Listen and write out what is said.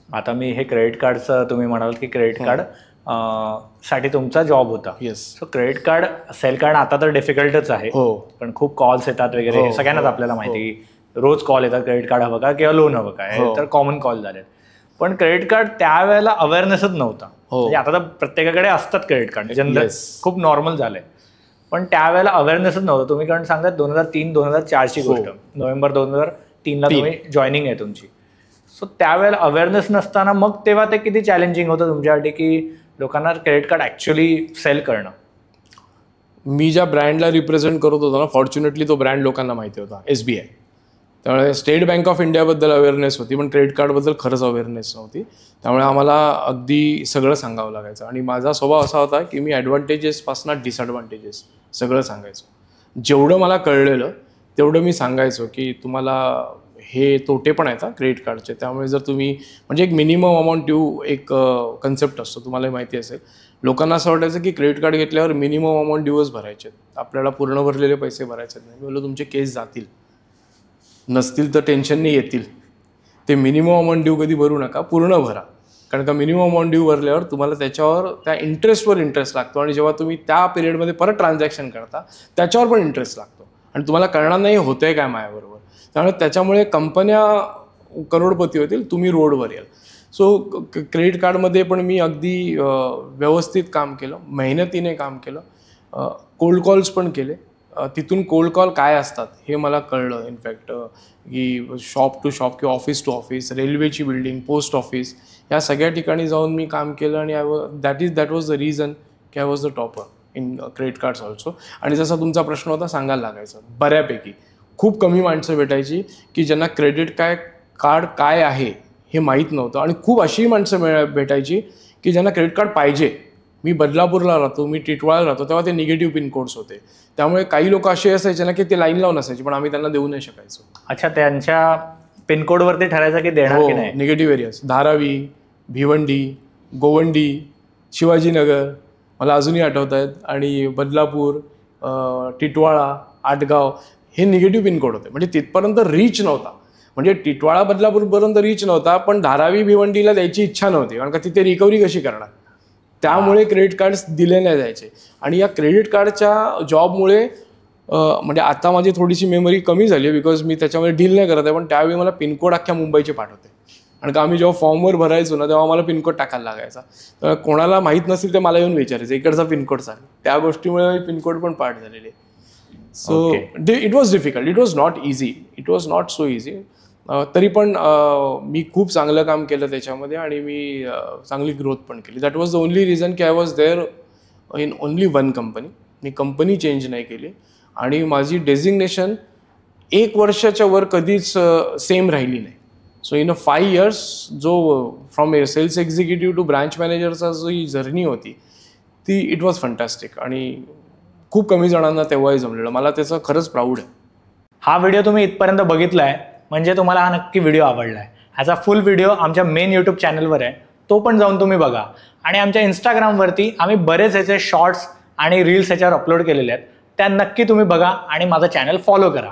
आता मी हे क्रेडिट कार्डचं तुम्ही म्हणाल की क्रेडिट कार्ड साठी तुमचा जॉब होता. Yes. So credit card sell करणं आता तर डिफिकल्टच आहे. पण खूप कॉल्स येतात वगैरे, सगळ्यांनाच आपल्याला माहिती की रोज कॉल येतात क्रेडिट कार्ड हवं का किंवा लोन हवं का, हे तर कॉमन कॉल झाले. पण क्रेडिट कार्ड त्यावेळेला अवेअरनेसच नव्हता. म्हणजे आता तर प्रत्येकाकडे असतात क्रेडिट कार्ड, जनरल खूप नॉर्मल झालंय. पण त्यावेळेला अवेअरनेसच नव्हतं. तुम्ही कारण सांगतात 2003-2004ची गोष्ट, नोव्हेंबर 2003ला तुम्ही जॉईनिंग आहे तुमची. सो त्यावेळेला अवेअरनेस नसताना मग तेव्हा ते किती चॅलेंजिंग होतं तुमच्यासाठी की लोकांना क्रेडिट कार्ड ॲक्च्युअली सेल करणं. मी ज्या ब्रँडला रिप्रेझेंट करत होतो ना, फॉर्च्युनेटली तो ब्रँड लोकांना माहिती होता, SBI. त्यामुळे स्टेट बँक ऑफ इंडियाबद्दल अवेअरनेस होती, पण क्रेडिट कार्डबद्दल खरंच अवेअरनेस नव्हती. त्यामुळे आम्हाला अगदी सगळं सांगावं लागायचं. आणि माझा स्वभाव असा होता की मी ॲडव्हान्टेजेसपासून डिसॲडव्हान्टेजेस सगळं सांगायचो. जेवढं मला कळलेलं तेवढं मी सांगायचो की तुम्हाला हे तोटे पण आहेत क्रेडिट कार्डचे. त्यामुळे जर तुम्ही म्हणजे एक मिनिमम अमाऊंट ड्यू एक कन्सेप्ट असतो, तुम्हाला माहिती असेल. लोकांना असं वाटायचं की क्रेडिट कार्ड घेतल्यावर मिनिमम अमाऊंट ड्यूच भरायचे, आपल्याला पूर्ण भरलेले पैसे भरायचे नाही. बोललो तुमचे केस जातील, नसतील तर टेन्शनने येतील. ते मिनिमम अमाऊंट ड्यू कधी भरू नका, पूर्ण भरा. कारण का मिनिमम अमाऊंट ड्यू भरल्यावर तुम्हाला त्याच्यावर त्या इंटरेस्टवर इंटरेस्ट लागतो. आणि जेव्हा तुम्ही त्या पिरियडमध्ये परत ट्रान्झॅक्शन करता त्याच्यावर पण इंटरेस्ट लागतो. आणि तुम्हाला कळणार नाही होतंय काय माझ्याबरोबर. त्यामुळे त्याच्यामुळे कंपन्या करोडपती होतील, तुम्ही रोडवर याल. सो क्रेडिट कार्डमध्ये पण मी अगदी व्यवस्थित काम केलं, मेहनतीने काम केलं, कोल्ड कॉल्स पण केले. तिथून कोल्ड कॉल काय असतात हे मला कळलं. इनफॅक्ट की शॉप टू शॉप किंवा ऑफिस टू ऑफिस, रेल्वेची बिल्डिंग, पोस्ट ऑफिस, या सगळ्या ठिकाणी जाऊन मी काम केलं. आणि दॅट वॉज द रिझन की I was the topper in credit cards also. आणि जसा तुमचा प्रश्न होता सांगायला लागायचं, बऱ्यापैकी खूप कमी माणसं भेटायची की ज्यांना क्रेडिट कार्ड काय आहे हे माहीत नव्हतं. आणि खूप अशी माणसं भेटायची की ज्यांना क्रेडिट कार्ड पाहिजे. मी बदलापूरला राहतो, मी टिटवाळा राहतो, तेव्हा ते निगेटिव्ह पिनकोड्स होते. त्यामुळे काही लोक असे असायचे ना की ते लाईन लावून असायचे, पण आम्ही त्यांना देऊ नाही शकायचो. अच्छा, त्यांच्या पिनकोडवरती ठरायचं की देणार की नाही. निगेटिव्ह एरियाज, धारावी, भिवंडी, गोवंडी, शिवाजीनगर मला अजूनही आठवत आहेत. आणि बदलापूर, टिटवाळा, आटगाव हे निगेटिव्ह पिनकोड होते. म्हणजे तिथपर्यंत रीच नव्हता. म्हणजे टिटवाळा बदलापूरपर्यंत रीच नव्हता, पण धारावी भिवंडीला द्यायची इच्छा नव्हती. कारण का तिथे रिकव्हरी कशी करणार. त्यामुळे क्रेडिट कार्ड्स दिले नाही जायचे. आणि या क्रेडिट कार्डच्या जॉबमुळे म्हणजे आता माझी थोडीशी मेमरी कमी झाली आहे, बिकॉज मी त्याच्यामध्ये डील नाही करत आहे. पण त्यावेळी मला पिनकोड अख्ख्या मुंबईचे पाठवते. आणि का आम्ही जेव्हा फॉर्मवर भरायचो ना तेव्हा मला पिनकोड टाकायला लागायचा. तर कोणाला माहीत नसेल ते मला येऊन विचारायचं इकडचा पिनकोड सांग. त्या गोष्टीमुळे पिनकोड पण पाठ झालेले. So it was difficult, it was not easy, it was not so easy. तरी पण मी खूप चांगलं काम केलं त्याच्यामध्ये. आणि मी चांगली ग्रोथ पण केली. That was the only reason की I was there in only one company. मी कंपनी चेंज नाही केली. आणि माझी डेझिग्नेशन 1 वर्षाच्या वर कधीच सेम राहिली नाही. सो इन 5 years जो from sales executive to branch मॅनेजरचा जो ही जर्नी होती ती इट वॉज फंटॅस्टिक. आणि खूप कमी जणांना तेव्हाही जमलेलं. मला त्याचं खरंच प्राऊड आहे. हा व्हिडिओ तुम्ही इथपर्यंत बघितलाय म्हणजे तुम्हाला हा नक्की व्हिडिओ आवडला आहे. ह्याचा फुल व्हिडिओ आमच्या मेन यूट्यूब चॅनलवर आहे, तो पण जाऊन तुम्ही बघा. आणि आमच्या इंस्टाग्रामवरती आम्ही बरेच ह्याचे शॉर्ट्स आणि रील्स ह्याच्यावर अपलोड केलेले आहेत, त्या नक्की तुम्ही बघा आणि माझं चॅनल फॉलो करा.